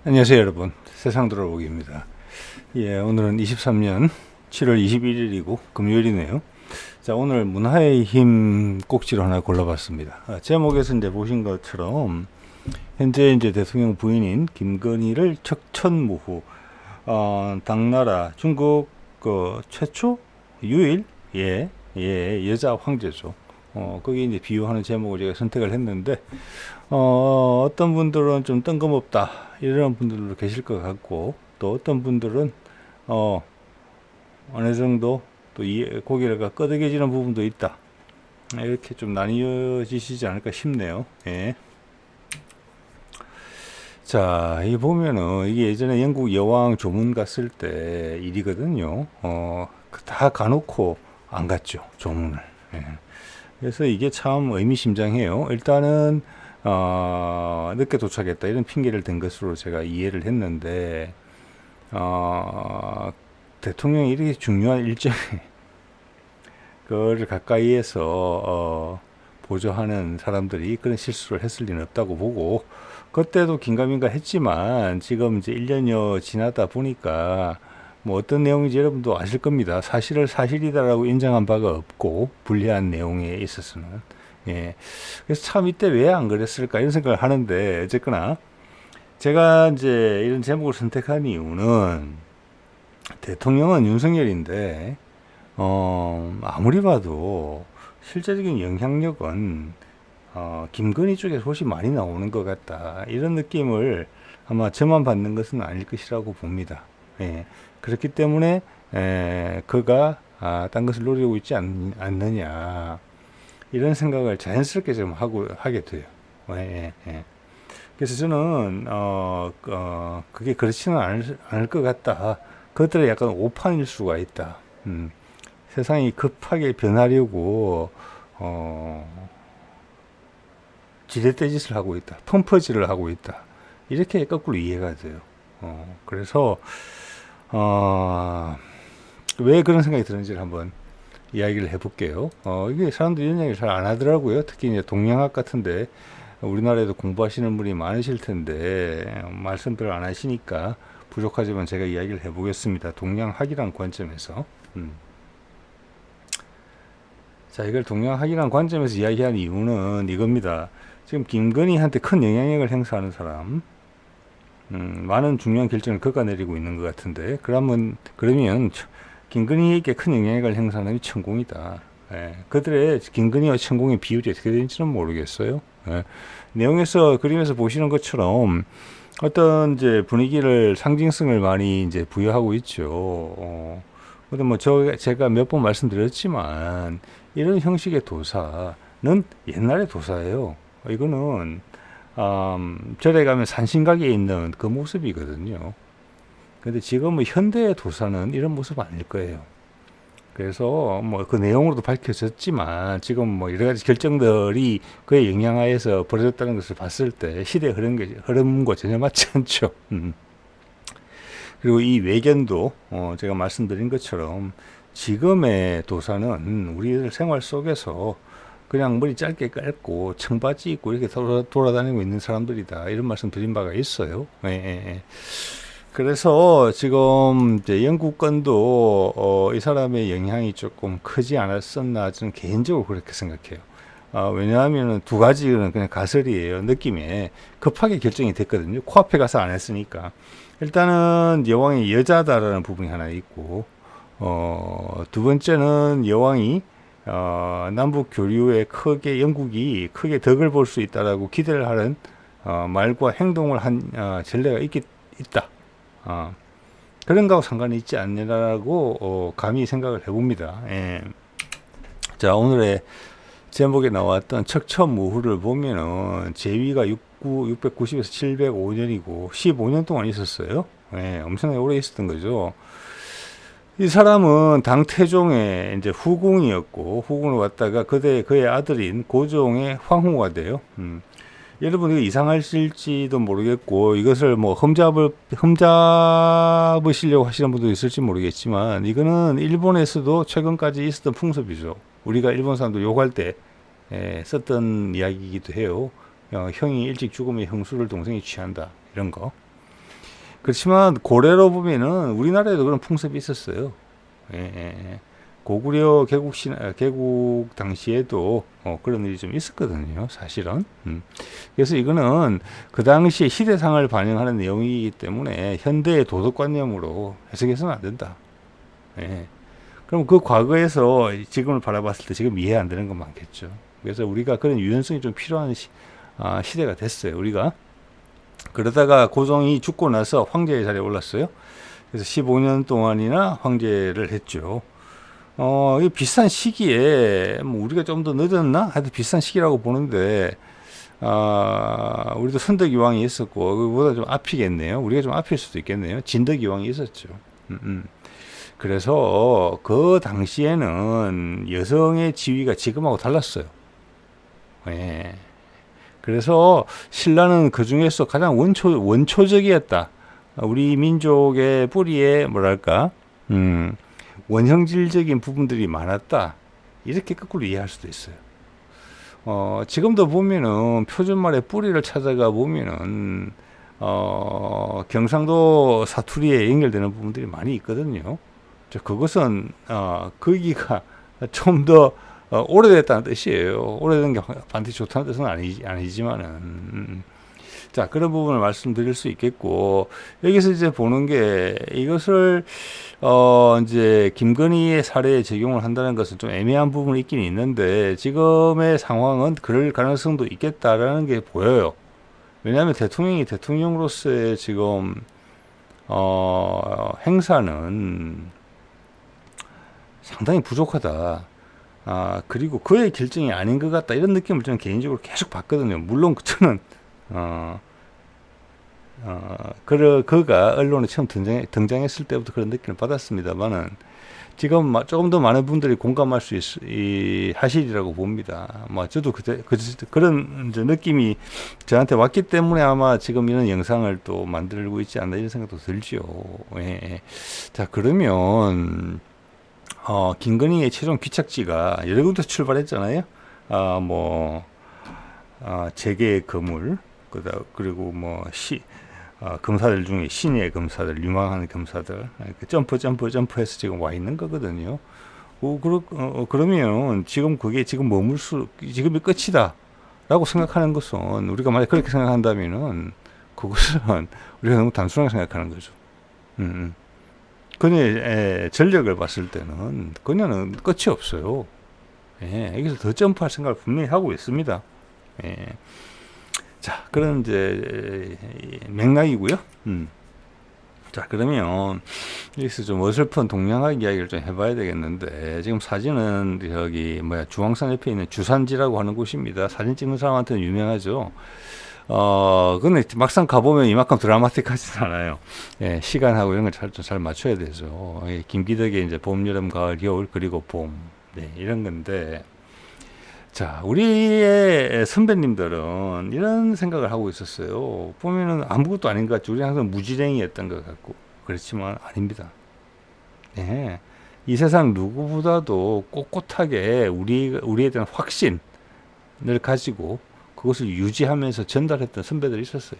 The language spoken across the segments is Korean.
안녕하세요 여러분, 세상 돌아보기입니다. 오늘은 23년 7월 21일이고 금요일이네요. 자, 오늘 문화의 힘 꼭지로 하나 골라봤습니다. 제목에서 이제 보신 것처럼 현재 이제 대통령 부인인 김건희를 척천무후, 당나라 중국 최초 유일 여자 황제죠. 거기 이제 비유하는 제목을 제가 선택을 했는데, 어떤 분들은 좀 뜬금없다 이런 분들도 계실 것 같고, 또 어떤 분들은 어, 어느 정도 또 고개가 끄덕여지는 부분도 있다, 이렇게 좀 나뉘어지시지 않을까 싶네요. 예. 자, 이 보면은 이게 예전에 영국 여왕 조문 갔을 때 일이거든요. 다 가놓고 안 갔죠, 조문을. 예. 그래서 이게 참 의미심장해요. 일단은 늦게 도착했다 이런 핑계를 댄 것으로 제가 이해를 했는데, 대통령이 이렇게 중요한 일정에 그거를 가까이에서 보조하는 사람들이 그런 실수를 했을 리는 없다고 보고, 그때도 긴가민가 했지만 지금 이제 1년여 지나다 보니까 뭐 어떤 내용인지 여러분도 아실 겁니다. 사실을 사실이다라고 인정한 바가 없고, 불리한 내용에 있어서는. 예. 그래서 참 이때 왜 안 그랬을까 이런 생각을 하는데, 어쨌거나 제가 이제 이런 제목을 선택한 이유는, 대통령은 윤석열인데 아무리 봐도 실제적인 영향력은 김건희 쪽에서 훨씬 많이 나오는 것 같다, 이런 느낌을 아마 저만 받는 것은 아닐 것이라고 봅니다. 예. 그렇기 때문에 그가 딴 것을 노리고 있지 않느냐, 이런 생각을 자연스럽게 좀 하게 돼요. 예. 그래서 저는 그게 그렇지는 않을 것 같다. 그것들은 약간 오판일 수가 있다. 세상이 급하게 변하려고 지렛대짓을 하고 있다, 펌퍼질을 하고 있다, 이렇게 거꾸로 이해가 돼요. 그래서 왜 그런 생각이 드는지를 한번 이야기를 해볼게요. 이게 사람들이 이런 얘기를 잘 안 하더라고요. 특히 이제 동양학 같은데 우리나라에도 공부하시는 분이 많으실 텐데 말씀 별로 안 하시니까 부족하지만 제가 이야기를 해보겠습니다. 동양학이란 관점에서. 자, 이걸 동양학이란 관점에서 이야기한 이유는 이겁니다. 지금 김건희한테 큰 영향력을 행사하는 사람, 많은 중요한 결정을 그가 내리고 있는 것 같은데, 그러면 김건희에게 큰 영향력을 행사하는 게 천공이다. 예, 그들의 김건희와 천공의 비율이 어떻게 되는지는 모르겠어요. 예, 내용에서, 그림에서 보시는 것처럼 어떤 이제 분위기를, 상징성을 많이 이제 부여하고 있죠. 근데 뭐 제가 몇 번 말씀드렸지만 이런 형식의 도사는 옛날의 도사예요. 이거는 절에 가면 산신각에 있는 그 모습이거든요. 근데 지금 뭐 현대의 도사는 이런 모습 아닐 거예요. 그래서 뭐 그 내용으로도 밝혀졌지만 지금 뭐 여러 가지 결정들이 그의 영향하에서 벌어졌다는 것을 봤을 때 시대의 흐름과 전혀 맞지 않죠. 그리고 이 외견도 제가 말씀드린 것처럼 지금의 도사는 우리들 생활 속에서 그냥 머리 짧게 깔고 청바지 입고 이렇게 돌아다니고 있는 사람들이다, 이런 말씀 드린 바가 있어요. 예. 그래서 지금 이제 영국권도 이 사람의 영향이 조금 크지 않았었나, 저는 개인적으로 그렇게 생각해요. 왜냐하면 두 가지는 그냥 가설이에요. 느낌에 급하게 결정이 됐거든요. 코앞에 가서 안 했으니까. 일단은 여왕이 여자다라는 부분이 하나 있고, 두 번째는 여왕이 남북 교류에 영국이 크게 덕을 볼 수 있다라고 기대를 하는 말과 행동을 한 전례가 있다. 그런 거하고 상관이 있지 않느냐라고 감히 생각을 해봅니다. 예. 자, 오늘의 제목에 나왔던 척천무후를 보면은 제위가 690에서 705년이고 15년 동안 있었어요. 예, 엄청나게 오래 있었던 거죠. 이 사람은 당 태종의 이제 후궁이었고, 후궁을 왔다가 그의 아들인 고종의 황후가 돼요. 여러분 이거 이상하실지도 모르겠고, 이것을 뭐 흠잡으시려고 하시는 분도 있을지 모르겠지만, 이거는 일본에서도 최근까지 있었던 풍습이죠. 우리가 일본 사람들 욕할 때 썼던 이야기이기도 해요. 형이 일찍 죽으면 형수를 동생이 취한다, 이런 거. 그렇지만 고래로 보면은 우리나라에도 그런 풍습이 있었어요. 예, 예, 예. 고구려 개국 당시에도 그런 일이 좀 있었거든요, 사실은. 그래서 이거는 그 당시에 시대상을 반영하는 내용이기 때문에 현대의 도덕관념으로 해석해서는 안 된다. 예. 그럼 그 과거에서 지금을 바라봤을 때 지금 이해 안 되는 건 많겠죠. 그래서 우리가 그런 유연성이 좀 필요한 시대가 됐어요, 우리가. 그러다가 고종이 죽고 나서 황제의 자리에 올랐어요. 그래서 15년 동안이나 황제를 했죠. 이 비슷한 시기에, 뭐 우리가 좀 더 늦었나? 하여튼 비슷한 시기라고 보는데, 우리도 선덕이왕이 있었고, 그보다 좀 앞이겠네요. 우리가 좀 앞일 수도 있겠네요. 진덕이왕이 있었죠. 그래서 그 당시에는 여성의 지위가 지금하고 달랐어요. 예. 그래서 신라는 그 중에서 가장 원초적이었다. 우리 민족의 뿌리에 뭐랄까, 원형질적인 부분들이 많았다. 이렇게 거꾸로 이해할 수도 있어요. 지금도 보면은 표준말의 뿌리를 찾아가 보면은, 경상도 사투리에 연결되는 부분들이 많이 있거든요. 그것은, 거기가 좀 더, 오래됐다는 뜻이에요. 오래된 게 반드시 좋다는 뜻은 아니지만은. 자, 그런 부분을 말씀드릴 수 있겠고, 여기서 이제 보는 게, 이것을, 이제, 김건희의 사례에 적용을 한다는 것은 좀 애매한 부분이 있긴 있는데, 지금의 상황은 그럴 가능성도 있겠다라는 게 보여요. 왜냐하면 대통령이 대통령으로서의 지금, 행사는 상당히 부족하다. 그리고 그의 결정이 아닌 것 같다. 이런 느낌을 저는 개인적으로 계속 받거든요. 물론 저는, 어, 그가 언론에 처음 등장했을 때부터 그런 느낌을 받았습니다만은, 지금 조금 더 많은 분들이 공감할 수 하시리라고 봅니다. 저도 그런 이제 느낌이 저한테 왔기 때문에 아마 지금 이런 영상을 또 만들고 있지 않나 이런 생각도 들죠. 예. 자, 그러면, 김건희의 최종 귀착지가 여러 군데서 출발했잖아요. 뭐, 재계의 거물, 그리고 뭐, 검사들 중에 신예 검사들, 유망한 검사들, 점프해서 지금 와 있는 거거든요. 그러면 지금 그게 지금이 끝이다. 라고 생각하는 것은, 우리가 만약 그렇게 생각한다면은, 그것은 우리가 너무 단순하게 생각하는 거죠. 그녀의 전력을 봤을 때는, 그녀는 끝이 없어요. 예, 여기서 더 점프할 생각을 분명히 하고 있습니다. 예. 자, 그런 이제 맥락이고요. 자, 그러면 여기서 좀 어설픈 동양학 이야기를 좀 해봐야 되겠는데, 지금 사진은 중앙산 옆에 있는 주산지라고 하는 곳입니다. 사진 찍는 사람한테는 유명하죠. 근데 막상 가보면 이만큼 드라마틱하진 않아요. 예, 시간하고 이런 걸 잘 맞춰야 되죠. 예, 김기덕의 이제 봄, 여름, 가을, 겨울, 그리고 봄. 네, 이런 건데. 자, 우리의 선배님들은 이런 생각을 하고 있었어요. 보면은 아무것도 아닌 것 같죠. 우리 항상 무지랭이였던 것 같고. 그렇지만 아닙니다. 예. 이 세상 누구보다도 꼿꼿하게 우리에 대한 확신을 가지고 그것을 유지하면서 전달했던 선배들이 있었어요.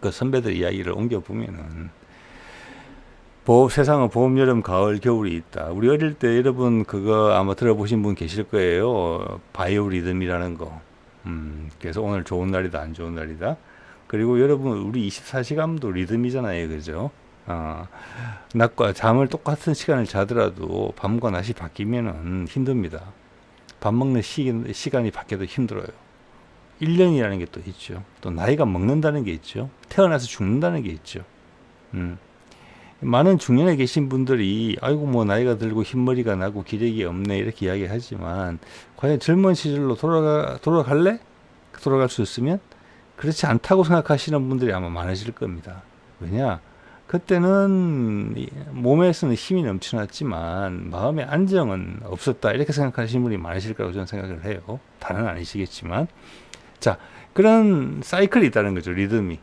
그 선배들 이야기를 옮겨보면은, 세상은 봄, 여름, 가을, 겨울이 있다. 우리 어릴 때 여러분 그거 아마 들어보신 분 계실 거예요. 바이오 리듬이라는 거. 그래서 오늘 좋은 날이다, 안 좋은 날이다. 그리고 여러분 우리 24시간도 리듬이잖아요. 그죠? 낮과 잠을 똑같은 시간을 자더라도 밤과 낮이 바뀌면은 힘듭니다. 밥 먹는 시간이 바뀌어도 힘들어요. 1년이라는 게 또 있죠. 또 나이가 먹는다는 게 있죠. 태어나서 죽는다는 게 있죠. 많은 중년에 계신 분들이 아이고 뭐 나이가 들고 흰머리가 나고 기력이 없네 이렇게 이야기하지만, 과연 젊은 시절로 돌아갈래? 돌아갈 수 있으면 그렇지 않다고 생각하시는 분들이 아마 많으실 겁니다. 왜냐? 그때는 몸에서는 힘이 넘쳐났지만 마음의 안정은 없었다 이렇게 생각하시는 분이 많으실 거라고 저는 생각을 해요. 다는 아니시겠지만. 자, 그런 사이클이 있다는 거죠. 리듬이.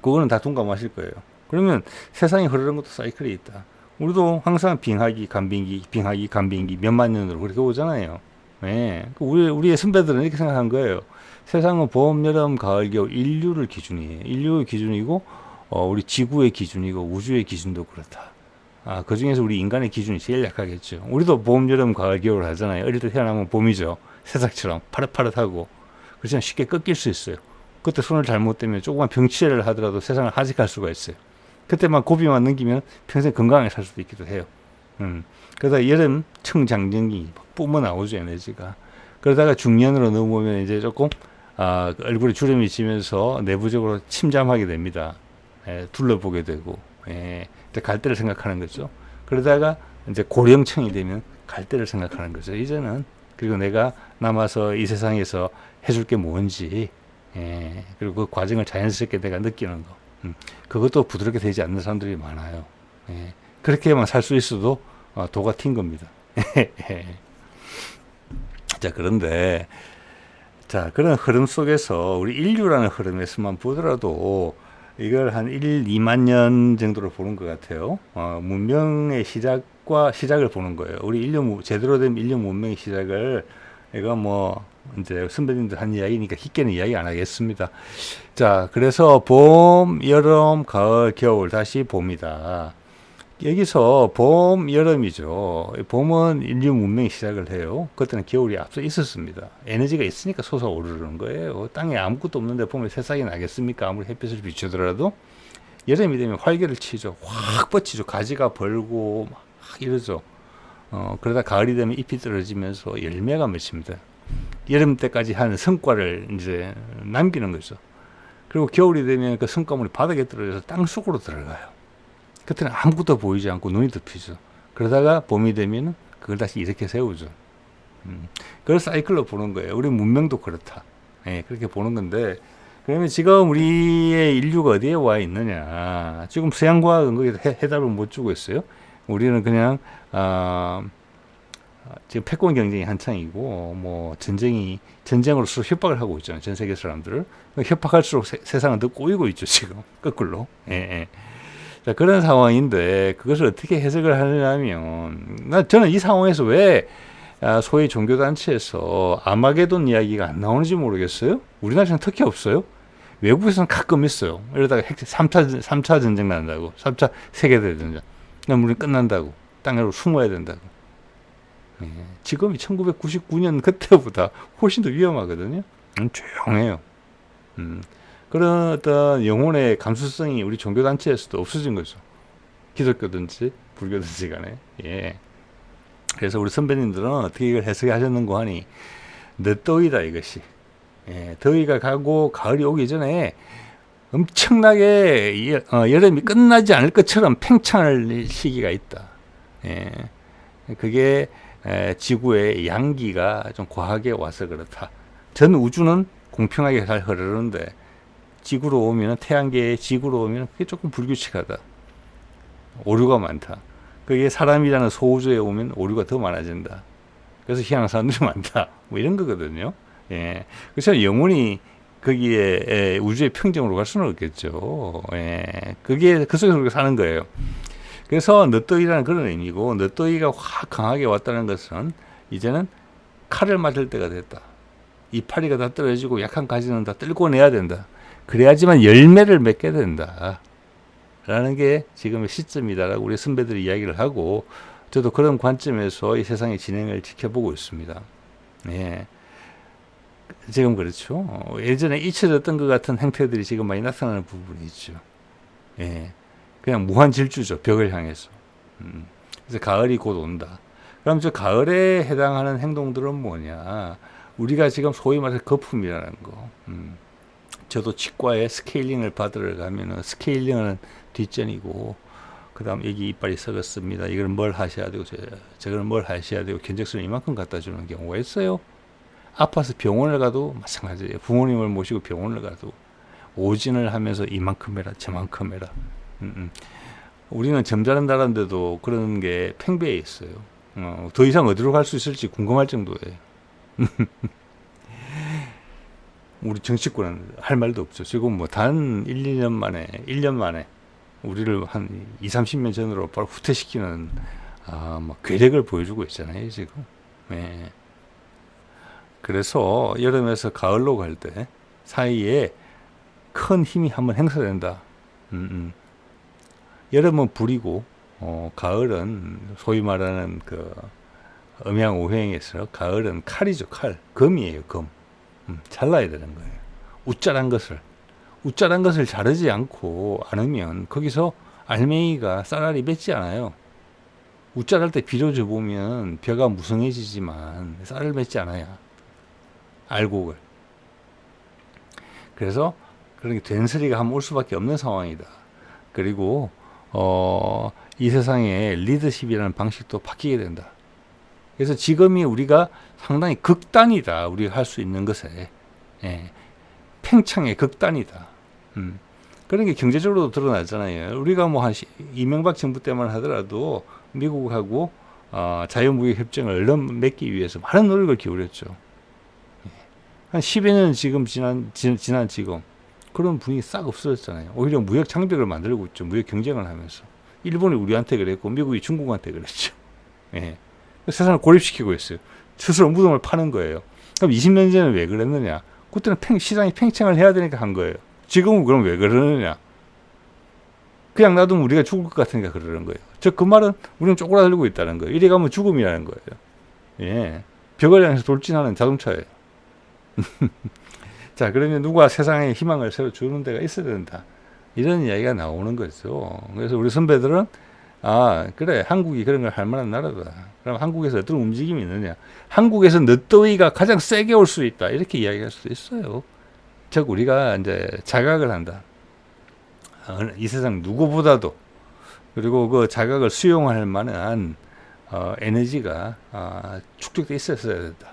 그거는 다 동감하실 거예요. 그러면 세상이 흐르는 것도 사이클이 있다. 우리도 항상 빙하기, 간빙기, 빙하기, 간빙기 몇만 년으로 그렇게 오잖아요. 예. 우리의 선배들은 이렇게 생각한 거예요. 세상은 봄, 여름, 가을, 겨울 인류를 기준이에요. 인류의 기준이고 우리 지구의 기준이고 우주의 기준도 그렇다. 그 중에서 우리 인간의 기준이 제일 약하겠죠. 우리도 봄, 여름, 가을, 겨울 하잖아요. 어릴 때 태어나면 봄이죠. 새싹처럼 파릇파릇하고. 그렇지만 쉽게 꺾일 수 있어요. 그때 손을 잘못대면 조그만 병치레를 하더라도 세상을 하직할 수가 있어요. 그때만 고비만 넘기면 평생 건강하게 살 수도 있기도 해요. 그러다 여름 청장정기 뿜어 나오죠, 에너지가. 그러다가 중년으로 넘어오면 이제 조금 얼굴에 주름이 지면서 내부적으로 침잠하게 됩니다. 둘러보게 되고 갈대를 생각하는 거죠. 그러다가 이제 고령층이 되면 갈대를 생각하는 거죠. 이제는 그리고 내가 남아서 이 세상에서 해줄 게 뭔지 그리고 그 과정을 자연스럽게 내가 느끼는 거 그것도 부드럽게 되지 않는 사람들이 많아요. 그렇게만 살 수 있어도 도가 튄 겁니다. 자, 그런데 그런 흐름 속에서 우리 인류라는 흐름에서만 보더라도 이걸 한 1, 2만 년 정도로 보는 것 같아요. 문명의 시작을 보는 거예요. 우리 제대로 된 인류 문명의 시작을 이거 뭐 이제 선배님들 한 이야기니까 깊게는 이야기 안 하겠습니다. 자, 그래서 봄, 여름, 가을, 겨울 다시 봄이다. 여기서 봄, 여름이죠. 봄은 인류 문명이 시작을 해요. 그때는 겨울이 앞서 있었습니다. 에너지가 있으니까 솟아오르는 거예요. 땅에 아무것도 없는데 봄에 새싹이 나겠습니까? 아무리 햇빛을 비추더라도. 여름이 되면 활개를 치죠. 확 뻗치죠. 가지가 벌고 막 이러죠. 그러다 가을이 되면 잎이 떨어지면서 열매가 맺힙니다. 여름 때까지 한 성과를 이제 남기는 거죠. 그리고 겨울이 되면 그 성과물이 바닥에 떨어져서 땅 속으로 들어가요. 그때는 아무것도 보이지 않고 눈이 덮이죠. 그러다가 봄이 되면 그걸 다시 이렇게 세우죠. 그걸 사이클로 보는 거예요. 우리 문명도 그렇다. 그렇게 보는 건데, 그러면 지금 우리의 인류가 어디에 와 있느냐. 지금 서양과학은 거기에 해답을 못 주고 있어요. 우리는 그냥, 지금 패권 경쟁이 한창이고, 뭐, 전쟁으로서 협박을 하고 있잖아요. 전 세계 사람들을. 협박할수록 세상은 더 꼬이고 있죠, 지금. 거꾸로. 자, 그런 상황인데 그것을 어떻게 해석을 하느냐면 저는 이 상황에서 왜 소위 종교단체에서 아마게돈 이야기가 안 나오는지 모르겠어요. 우리나라에서는 특히 없어요. 외국에서는 가끔 있어요. 이러다가 3차 전쟁 난다고. 3차 세계대전쟁. 그럼 우리는 끝난다고. 땅으로 숨어야 된다고. 지금이 1999년 그때보다 훨씬 더 위험하거든요. 조용해요. 그런 어떤 영혼의 감수성이 우리 종교단체에서도 없어진 거죠. 기독교든지 불교든지 간에. 그래서 우리 선배님들은 어떻게 이걸 해석하셨는고 하니 늦더위다 이것이. 더위가 가고 가을이 오기 전에 엄청나게 여름이 끝나지 않을 것처럼 팽창할 시기가 있다. 그게 지구의 양기가 좀 과하게 와서 그렇다. 전 우주는 공평하게 잘 흐르는데 지구로 오면 태양계의 지구로 오면 그게 조금 불규칙하다. 오류가 많다. 그게 사람이라는 소우주에 오면 오류가 더 많아진다. 그래서 희한한 사람들이 많다. 뭐 이런 거거든요. 그래서 영원히 거기에 우주의 평정으로 갈 수는 없겠죠. 그게 그 속에서 우리가 사는 거예요. 그래서 늦더위라는 그런 의미고 늦더위가 확 강하게 왔다는 것은 이제는 칼을 맞을 때가 됐다. 이파리가 다 떨어지고 약한 가지는 다 뜯어내야 된다. 그래야지만 열매를 맺게 된다. 라는 게 지금의 시점이다라고 우리 선배들이 이야기를 하고 저도 그런 관점에서 이 세상의 진행을 지켜보고 있습니다. 지금 그렇죠. 예전에 잊혀졌던 것 같은 행태들이 지금 많이 나타나는 부분이 있죠. 그냥 무한 질주죠. 벽을 향해서. 그래서 가을이 곧 온다. 그럼 저 가을에 해당하는 행동들은 뭐냐. 우리가 지금 소위 말해서 거품이라는 거. 저도 치과에 스케일링을 받으러 가면은 스케일링은 뒷전이고 그 다음 여기 이빨이 썩었습니다. 이걸 뭘 하셔야 되고 저걸 뭘 하셔야 되고 견적서를 이만큼 갖다 주는 경우가 있어요. 아파서 병원을 가도 마찬가지예요. 부모님을 모시고 병원을 가도 오진을 하면서 이만큼 해라 저만큼 해라. 우리는 점잖은다는데도 그런 게 팽배해 있어요. 더 이상 어디로 갈 수 있을지 궁금할 정도예요. 우리 정치권은 할 말도 없죠. 지금 뭐 단 1년 만에 우리를 한 20, 30년 전으로 바로 후퇴시키는 뭐 괴력을 보여주고 있잖아요, 지금. 그래서 여름에서 가을로 갈 때 사이에 큰 힘이 한번 행사된다. 여름은 불이고, 가을은 소위 말하는 그 음양오행에서 가을은 칼이죠, 칼. 금이에요, 금. 잘라야 되는 거예요. 우짜란 것을 자르지 않고 않으면 거기서 알맹이가 쌀알이 맺지 않아요. 우짜랄 때 비료줘 보면 벼가 무성해지지만 쌀을 맺지 않아요. 알곡을. 그래서 그런 게 된스리가 한번 올 수밖에 없는 상황이다. 그리고 이 세상에 리더십이라는 방식도 바뀌게 된다. 그래서 지금이 우리가 상당히 극단이다. 우리가 할 수 있는 것에 팽창의 극단이다. 그런 게 경제적으로도 드러나잖아요. 우리가 뭐 한 이명박 정부 때만 하더라도 미국하고 자유무역 협정을 얼른 맺기 위해서 많은 노력을 기울였죠. 한 10여 년 지금 지난 지금 그런 분위기 싹 없어졌잖아요. 오히려 무역 장벽을 만들고 있죠. 무역 경쟁을 하면서 일본이 우리한테 그랬고 미국이 중국한테 그랬죠. 예. 세상을 고립시키고 있어요. 스스로 무덤을 파는 거예요. 그럼 20년 전에 왜 그랬느냐? 그때는 시장이 팽창을 해야 되니까 한 거예요. 지금은 그럼 왜 그러느냐? 그냥 놔두면 우리가 죽을 것 같으니까 그러는 거예요. 즉 그 말은 우리는 쪼그라들고 있다는 거예요. 이래 가면 죽음이라는 거예요. 예. 벽을 향해서 돌진하는 자동차예요. 자, 그러면 누가 세상에 희망을 새로 주는 데가 있어야 된다. 이런 이야기가 나오는 거죠. 그래서 우리 선배들은 그래, 한국이 그런 걸 할 만한 나라다. 그럼 한국에서 어떤 움직임이 있느냐? 한국에서 늦더위가 가장 세게 올 수 있다. 이렇게 이야기할 수도 있어요. 즉 우리가 이제 자각을 한다. 이 세상 누구보다도 그리고 그 자각을 수용할 만한 에너지가 축적돼 있었어야 된다.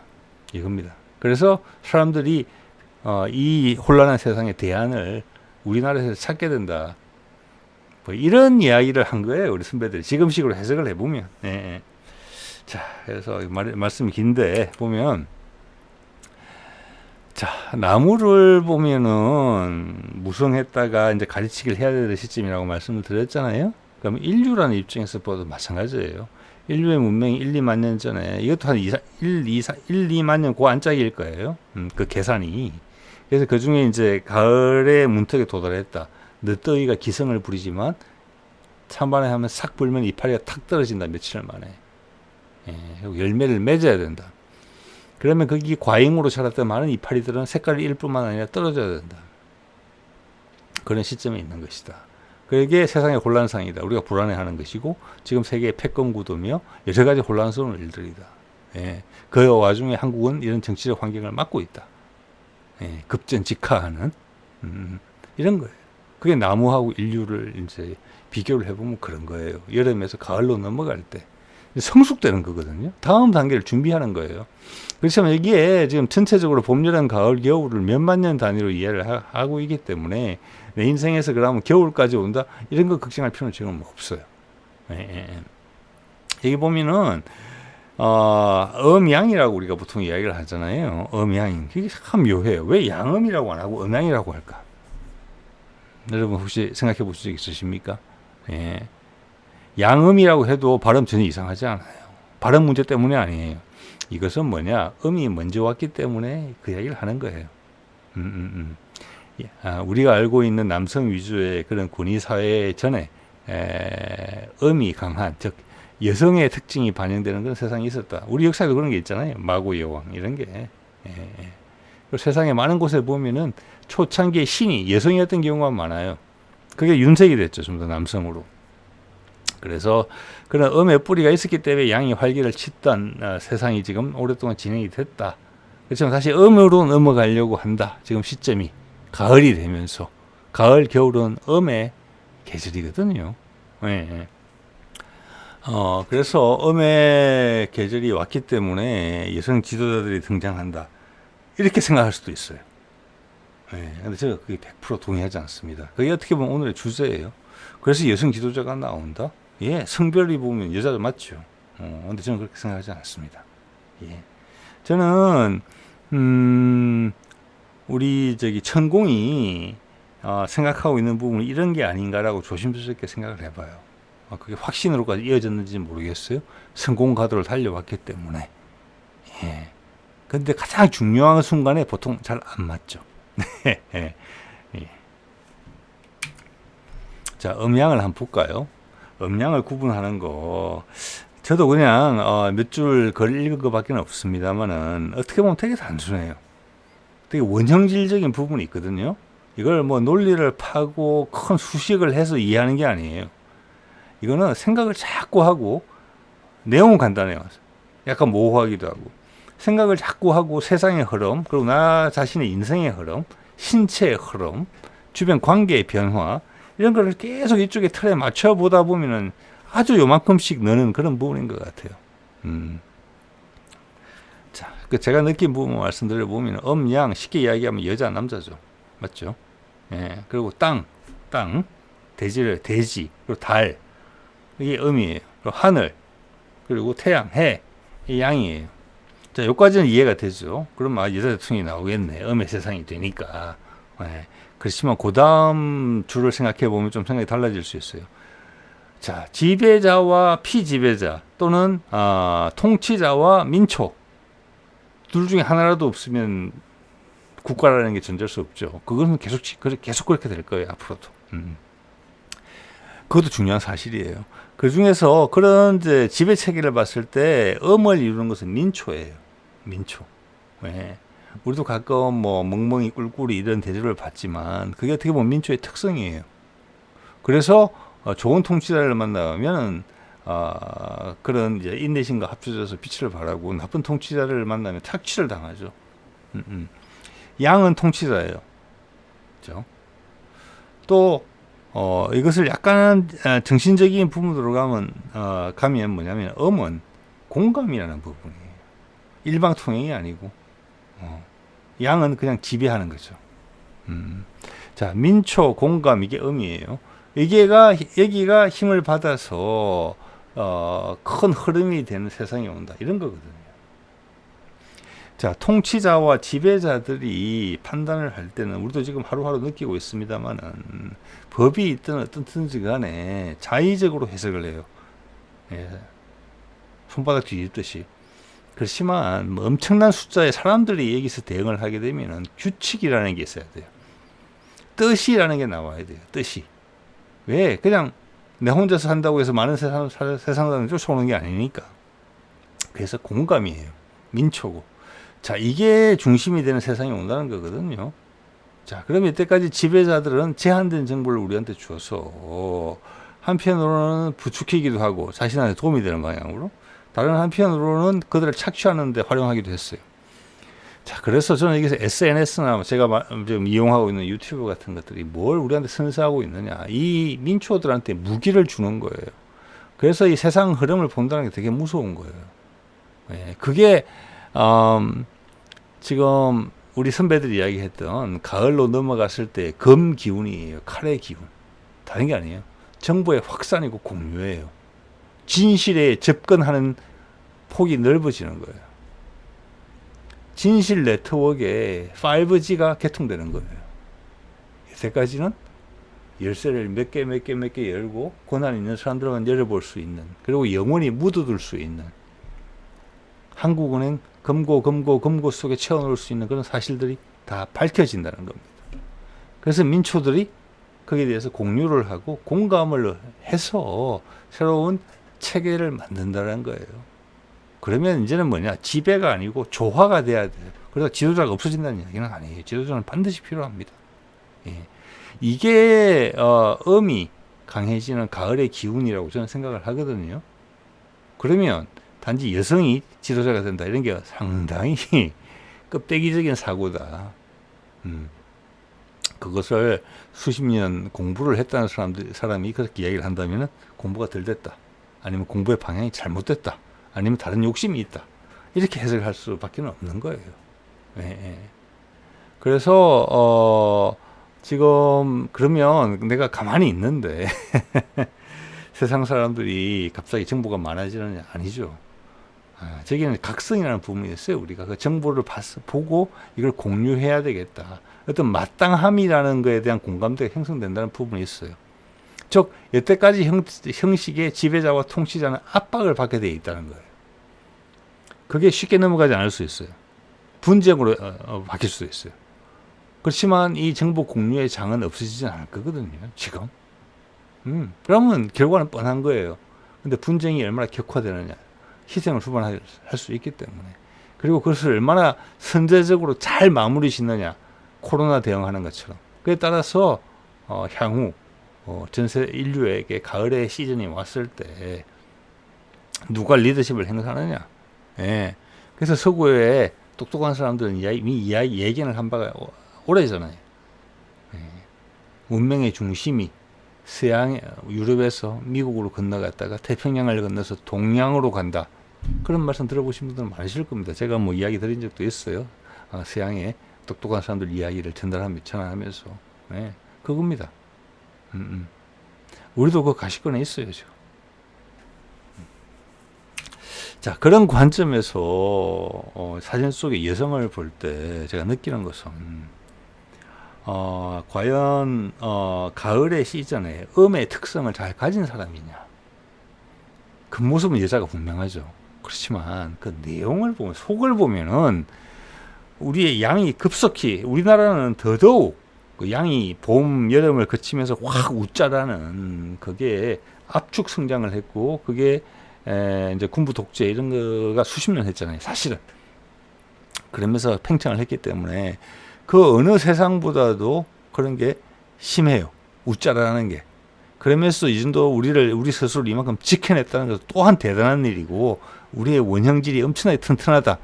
이겁니다. 그래서 사람들이 이 혼란한 세상의 대안을 우리나라에서 찾게 된다. 뭐 이런 이야기를 한 거예요. 우리 선배들이 지금식으로 해석을 해보면. 네. 자, 그래서 말씀이 긴데 보면 자, 나무를 보면은 무성했다가 이제 가지치기를 해야 되는 시점이라고 말씀을 드렸잖아요. 그럼 인류라는 입장에서 봐도 마찬가지예요. 인류의 문명이 1, 2만 년 전에 이것도 한 1, 2만 년 그 안짝일 거예요. 그 계산이. 그래서 그 중에 이제 가을의 문턱에 도달했다. 늦더위가 기승을 부리지만 찬바람에 하면 싹 불면 이파리가 탁 떨어진다. 며칠 만에. 열매를 맺어야 된다. 그러면 거기 과잉으로 자랐던 많은 이파리들은 색깔이 일 뿐만 아니라 떨어져야 된다. 그런 시점에 있는 것이다. 그게 세상의 혼란상이다. 우리가 불안해하는 것이고 지금 세계의 패권 구도며 여러 가지 혼란스러운 일들이다. 그 와중에 한국은 이런 정치적 환경을 맞고 있다. 급전직하하는 이런 거예요. 그게 나무하고 인류를 이제 비교를 해보면 그런 거예요. 여름에서 가을로 넘어갈 때 성숙되는 거거든요. 다음 단계를 준비하는 거예요. 그렇지만 여기에 지금 전체적으로 봄, 여름, 가을, 겨울을 몇만 년 단위로 이해를 하고 있기 때문에 내 인생에서 그러면 겨울까지 온다? 이런 거 걱정할 필요는 지금 없어요. 여기 보면은 음양이라고 우리가 보통 이야기를 하잖아요. 음양. 이게 참 묘해요. 왜 양음이라고 안 하고 음양이라고 할까? 여러분 혹시 생각해 보신 적 있으십니까? 양음이라고 해도 발음 전혀 이상하지 않아요. 발음 문제 때문에 아니에요. 이것은 뭐냐? 음이 먼저 왔기 때문에 그 이야기를 하는 거예요. 우리가 알고 있는 남성 위주의 그런 군의사회 전에 음이 강한, 즉 여성의 특징이 반영되는 그런 세상이 있었다. 우리 역사에도 그런 게 있잖아요. 마고 여왕 이런 게. 세상에 많은 곳에 보면은 초창기의 신이 여성이었던 경우가 많아요. 그게 윤색이 됐죠. 좀 더 남성으로. 그래서 그런 음의 뿌리가 있었기 때문에 양이 활기를 쳤던 세상이 지금 오랫동안 진행이 됐다. 그렇지만 다시 음으로 넘어가려고 한다. 지금 시점이 가을이 되면서 가을, 겨울은 음의 계절이거든요. 그래서 음의 계절이 왔기 때문에 여성 지도자들이 등장한다. 이렇게 생각할 수도 있어요. 근데 제가 그게 100% 동의하지 않습니다. 그게 어떻게 보면 오늘의 주제예요. 그래서 여성 지도자가 나온다? 성별이 보면 여자도 맞죠. 근데 저는 그렇게 생각하지 않습니다. 저는, 우리 천공이, 생각하고 있는 부분은 이런 게 아닌가라고 조심스럽게 생각을 해봐요. 그게 확신으로까지 이어졌는지 모르겠어요. 성공 가도를 달려왔기 때문에. 근데 가장 중요한 순간에 보통 잘 안 맞죠. 예, 예. 자, 음양을 한번 볼까요? 음양을 구분하는 거, 저도 그냥 몇 줄 글 읽은 것밖에 없습니다만은 어떻게 보면 되게 단순해요. 되게 원형질적인 부분이 있거든요. 이걸 뭐 논리를 파고 큰 수식을 해서 이해하는 게 아니에요. 이거는 생각을 자꾸 하고 내용은 간단해요. 약간 모호하기도 하고 생각을 자꾸 하고 세상의 흐름, 그리고 나 자신의 인생의 흐름, 신체의 흐름, 주변 관계의 변화, 이런 거를 계속 이쪽에 틀에 맞춰 보다 보면은 아주 요만큼씩 느는 그런 부분인 것 같아요. 자, 그 제가 느낀 부분 말씀드려 보면 음양 쉽게 이야기하면 여자 남자죠, 맞죠? 예, 그리고 땅, 돼지, 그리고 달, 이게 음이에요. 그리고 하늘, 그리고 태양, 해, 이 양이에요. 자, 여기까지는 이해가 되죠. 그럼 여자 대통령이 나오겠네. 음의 세상이 되니까. 예. 그렇지만 그 다음 줄을 생각해 보면 좀 생각이 달라질 수 있어요. 자, 지배자와 피지배자 또는 통치자와 민초, 둘 중에 하나라도 없으면 국가라는 게 존재할 수 없죠. 그거는 계속 그렇게 될 거예요, 앞으로도. 그것도 중요한 사실이에요. 그 중에서 그런 이제 지배 체계를 봤을 때 음을 이루는 것은 민초예요. 민초. 네. 우리도 가끔 뭐 멍멍이 꿀꿀이 이런 대접을 받지만 그게 어떻게 보면 민초의 특성이에요. 그래서 좋은 통치자를 만나면 그런 이제 인내심과 합쳐져서 빛을 발하고, 나쁜 통치자를 만나면 착취를 당하죠. 양은 통치자예요. 그렇죠? 또 이것을 약간 정신적인 부분으로 가면 뭐냐면 음은 공감이라는 부분이에요. 일방통행이 아니고 양은 그냥 지배하는 거죠. 자, 민초, 공감, 이게 음이에요. 여기가 힘을 받아서 큰 흐름이 되는 세상이 온다, 이런 거거든요. 자, 통치자와 지배자들이 판단을 할 때는 우리도 지금 하루하루 느끼고 있습니다만은 법이 있든 어떻든지 간에 자의적으로 해석을 해요. 예, 손바닥 뒤집듯이. 그렇지만 뭐 엄청난 숫자의 사람들이 여기서 대응을 하게 되면은 규칙이라는 게 있어야 돼요. 뜻이라는 게 나와야 돼요. 뜻이. 왜? 그냥 내 혼자서 한다고 해서 많은 세상 사람을 쫓아오는 게 아니니까. 그래서 공감이에요. 민초고. 자, 이게 중심이 되는 세상이 온다는 거거든요. 자, 그러면 이때까지 지배자들은 제한된 정보를 우리한테 주어서 한편으로는 부추기기도 하고 자신한테 도움이 되는 방향으로, 다른 한편으로는 그들을 착취하는 데 활용하기도 했어요. 자, 그래서 저는 여기서 SNS나 제가 지금 이용하고 있는 유튜브 같은 것들이 뭘 우리한테 선사하고 있느냐, 이 민초들한테 무기를 주는 거예요. 그래서 이 세상 흐름을 본다는 게 되게 무서운 거예요. 예, 그게 지금 우리 선배들이 이야기했던 가을로 넘어갔을 때 검 기운이에요. 칼의 기운. 다른 게 아니에요. 정보의 확산이고 공유예요. 진실에 접근하는 폭이 넓어지는 거예요. 진실 네트워크에 5G가 개통되는 거예요. 이때까지는 열쇠를 몇 개 열고 권한 있는 사람들만 열어볼 수 있는, 그리고 영원히 묻어둘 수 있는, 한국은행 금고 속에 채워놓을 수 있는 그런 사실들이 다 밝혀진다는 겁니다. 그래서 민초들이 거기에 대해서 공유를 하고 공감을 해서 새로운 체계를 만든다는 거예요. 그러면 이제는 뭐냐, 지배가 아니고 조화가 돼야 돼요. 그래서 지도자가 없어진다는 이야기는 아니에요. 지도자는 반드시 필요합니다. 예. 이게 음이 강해지는 가을의 기운이라고 저는 생각을 하거든요. 그러면 단지 여성이 지도자가 된다, 이런 게 상당히 껍데기적인 사고다. 그것을 수십 년 공부를 했다는 사람이 그렇게 이야기를 한다면 공부가 덜 됐다, 아니면 공부의 방향이 잘못됐다, 아니면 다른 욕심이 있다, 이렇게 해석할 수밖에 없는 거예요. 예. 그래서 지금 그러면 내가 가만히 있는데 세상 사람들이 갑자기 정보가 많아지는 게 아니죠. 저기는 각성이라는 부분이 있어요. 우리가 그 정보를 보고 이걸 공유해야 되겠다, 어떤 마땅함이라는 것에 대한 공감대가 형성된다는 부분이 있어요. 즉 여태까지 형식의 지배자와 통치자는 압박을 받게 되어 있다는 거예요. 그게 쉽게 넘어가지 않을 수 있어요. 분쟁으로 바뀔 수도 있어요. 그렇지만 이 정복 공유의 장은 없어지진 않을 거거든요, 지금. 그러면 결과는 뻔한 거예요. 근데 분쟁이 얼마나 격화되느냐, 희생을 수반할 수 있기 때문에. 그리고 그것을 얼마나 선제적으로 잘 마무리 짓느냐, 코로나 대응하는 것처럼. 그에 따라서 향후 전세 인류에게 가을의 시즌이 왔을 때 누가 리더십을 행사하느냐. 예. 그래서 서구의 똑똑한 사람들은 이미 예견을 한 바가 오래잖아요. 예. 문명의 중심이 서양 유럽에서 미국으로 건너갔다가 태평양을 건너서 동양으로 간다. 그런 말씀 들어보신 분들은 많으실 겁니다. 제가 뭐 이야기 드린 적도 있어요. 서양의 똑똑한 사람들 이야기를 전하면서. 네, 그겁니다. 우리도 그 가시권에 있어요, 지금. 자, 그런 관점에서 사진 속의 여성을 볼 때 제가 느끼는 것은 과연 가을의 시즌에 음의 특성을 잘 가진 사람이냐. 그 모습은 여자가 분명하죠. 그렇지만 그 내용을 보면, 속을 보면은 우리의 양이 급속히, 우리나라는 더더욱 그 양이 봄, 여름을 거치면서 확 웃자라는 그게 압축 성장을 했고, 그게 이제 군부 독재 이런 거가 수십 년 했잖아요, 사실은. 그러면서 팽창을 했기 때문에 그 어느 세상보다도 그런 게 심해요. 웃자라는 게. 그러면서 이 정도 우리 스스로 이만큼 지켜냈다는 것도 또한 대단한 일이고, 우리의 원형질이 엄청나게 튼튼하다.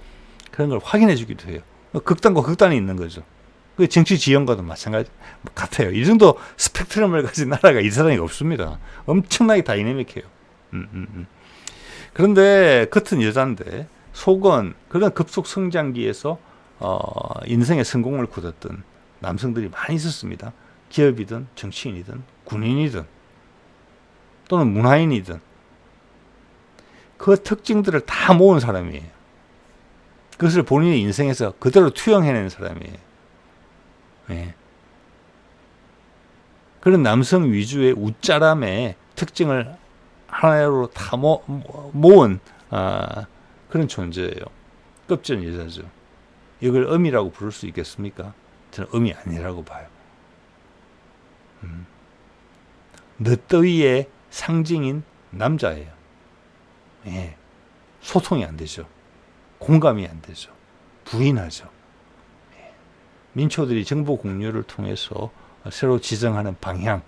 그런 걸 확인해 주기도 해요. 극단과 극단이 있는 거죠. 그 정치 지형과도 마찬가지 같아요. 이 정도 스펙트럼을 가진 나라가 이 세상에 없습니다. 엄청나게 다이내믹해요. 그런데 겉은 여잔데 속은 그런 급속 성장기에서 인생의 성공을 거뒀던 남성들이 많이 있었습니다. 기업이든 정치인이든 군인이든 또는 문화인이든 그 특징들을 다 모은 사람이에요. 그것을 본인의 인생에서 그대로 투영해낸 사람이에요. 네. 그런 남성 위주의 웃자람의 특징을 하나로 다 모은 그런 존재예요. 급전 여자죠. 이걸 음이라고 부를 수 있겠습니까? 저는 음이 아니라고 봐요. 늦더위의 상징인 남자예요. 예. 소통이 안 되죠. 공감이 안 되죠. 부인하죠. 예. 민초들이 정보 공유를 통해서 새로 지정하는 방향,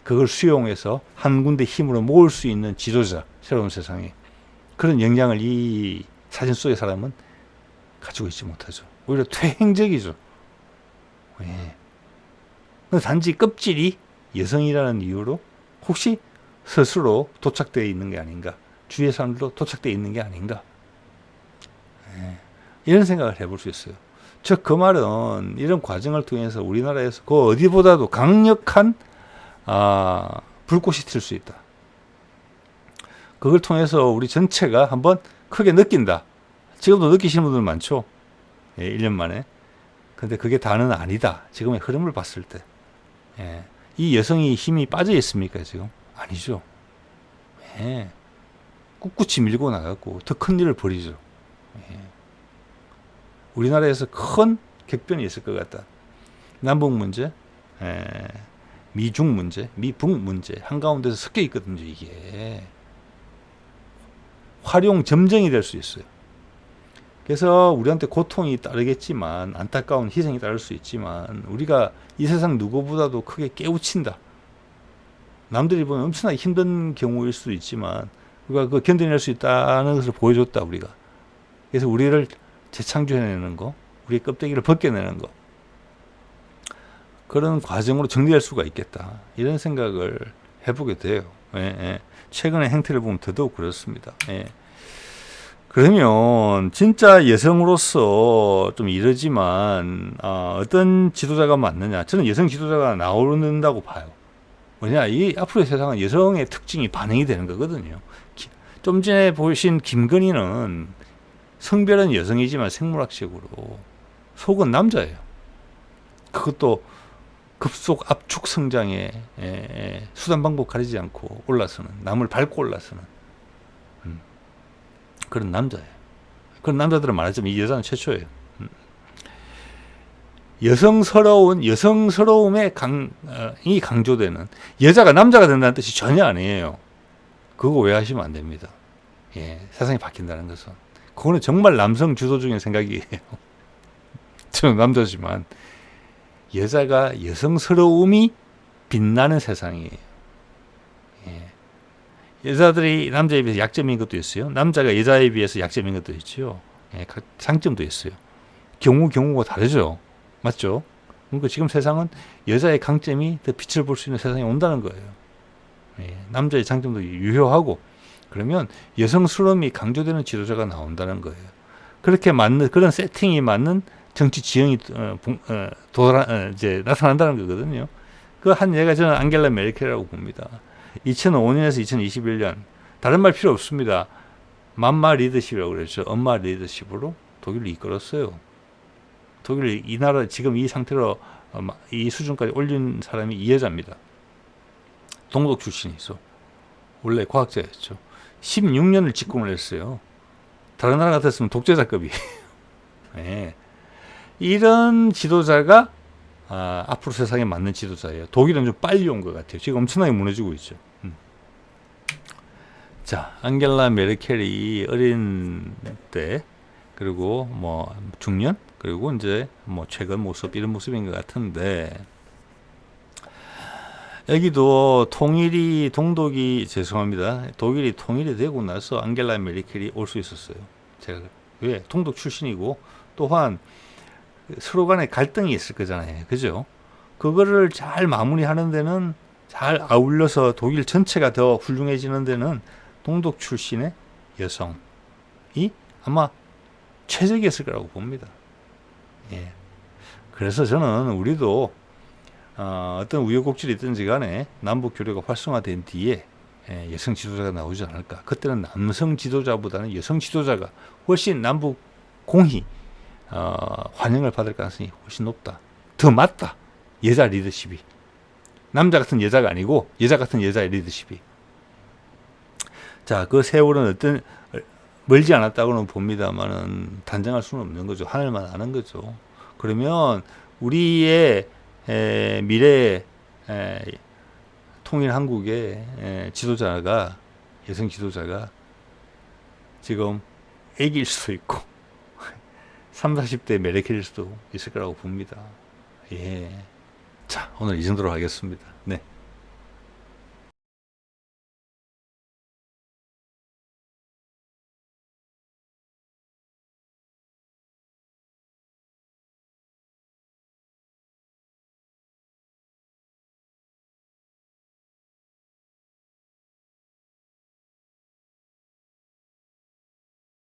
그걸 수용해서 한 군데 힘으로 모을 수 있는 지도자, 새로운 세상에. 그런 역량을 이 사진 속의 사람은 가지고 있지 못하죠. 오히려 퇴행적이죠. 예. 단지 껍질이 여성이라는 이유로 혹시 스스로 도착되어 있는 게 아닌가, 주위의 사람들도 도착되어 있는 게 아닌가, 예. 이런 생각을 해볼 수 있어요. 즉 그 말은 이런 과정을 통해서 우리나라에서 그 어디보다도 강력한 불꽃이 튈 수 있다. 그걸 통해서 우리 전체가 한번 크게 느낀다. 지금도 느끼시는 분들 많죠. 예, 1년 만에. 근데 그게 다는 아니다. 지금의 흐름을 봤을 때. 예. 이 여성이 힘이 빠져 있습니까, 지금? 아니죠. 예. 꿋꿋이 밀고 나가고 더 큰 일을 벌이죠. 예. 우리나라에서 큰 격변이 있을 것 같다. 남북 문제, 미중 문제, 미북 문제 한가운데서 섞여 있거든요. 이게 활용 점정이 될 수 있어요. 그래서 우리한테 고통이 따르겠지만, 안타까운 희생이 따를 수 있지만, 우리가 이 세상 누구보다도 크게 깨우친다. 남들이 보면 엄청나게 힘든 경우일 수도 있지만 우리가 그 견뎌낼 수 있다는 것을 보여줬다, 우리가. 그래서 우리를 재창조해내는 거, 우리의 껍데기를 벗겨내는 거, 그런 과정으로 정리할 수가 있겠다, 이런 생각을 해보게 돼요. 예, 예. 최근의 행태를 보면 더더욱 그렇습니다. 예. 그러면 진짜 여성으로서 좀 이러지만 어떤 지도자가 맞느냐? 저는 여성 지도자가 나오는다고 봐요. 왜냐, 이 앞으로의 세상은 여성의 특징이 반영이 되는 거거든요. 좀 전에 보신 김건희는 성별은 여성이지만 생물학적으로 속은 남자예요. 그것도 급속 압축 성장에 수단 방법 가리지 않고 올라서는, 남을 밟고 올라서는 그런 남자예요. 그런 남자들은 말하자면 이 여자는 최초예요. 여성스러움의 이 강조되는 여자가 남자가 된다는 뜻이 전혀 아니에요. 그거 오해하시면 안 됩니다. 예, 세상이 바뀐다는 것은. 그거는 정말 남성 주도적인 생각이에요. 저는 남자지만 여자가 여성스러움이 빛나는 세상이에요. 예. 여자들이 남자에 비해서 약점인 것도 있어요. 남자가 여자에 비해서 약점인 것도 있죠. 예, 장점도 있어요. 경우가 다르죠. 맞죠? 그러니까 지금 세상은 여자의 강점이 더 빛을 볼 수 있는 세상이 온다는 거예요. 예, 남자의 장점도 유효하고, 그러면 여성스러움이 강조되는 지도자가 나온다는 거예요. 그렇게 맞는, 그런 세팅이 맞는 정치 지형이 이제 나타난다는 거거든요. 그 한 예가 저는 앙겔라 메르켈이라고 봅니다. 2005년에서 2021년, 다른 말 필요 없습니다. 맘마 리더십이라고 그랬죠. 엄마 리더십으로 독일을 이끌었어요. 독일을 이 나라 지금 이 상태로 이 수준까지 올린 사람이 이 여자입니다. 동독 출신이죠. 원래 과학자였죠. 16년을 집권을 했어요. 다른 나라 같았으면 독재자급이에요. 네. 이런 지도자가 앞으로 세상에 맞는 지도자예요. 독일은 좀 빨리 온 것 같아요. 지금 엄청나게 무너지고 있죠. 자, 앙겔라 메르켈이 어린 때, 그리고 뭐 중년, 그리고 이제 뭐 최근 모습, 이런 모습인 것 같은데, 여기도 독일이 통일이 되고 나서 앙겔라 메르켈이 올 수 있었어요. 제가 왜? 동독 출신이고, 또한 서로 간에 갈등이 있을 거잖아요. 그죠? 그거를 잘 마무리하는 데는, 잘 아울러서 독일 전체가 더 훌륭해지는 데는 동독 출신의 여성이 아마 최적이었을 거라고 봅니다. 예. 그래서 저는 우리도 어떤 우여곡절이 있든지 간에 남북 교류가 활성화된 뒤에 여성 지도자가 나오지 않을까. 그때는 남성 지도자보다는 여성 지도자가 훨씬 남북 공히 환영을 받을 가능성이 훨씬 높다. 더 맞다. 여자 리더십이. 남자 같은 여자가 아니고 여자 같은 여자의 리더십이. 자, 그 세월은 멀지 않았다고는 봅니다만은 단정할 수는 없는 거죠. 하늘만 아는 거죠. 그러면 우리의 미래 통일 한국의 지도자가, 여성 지도자가 지금 애기일 수도 있고 30, 40대 메르켈일 수도 있을 거라고 봅니다. 예. 자, 오늘 이 정도로 하겠습니다. 네.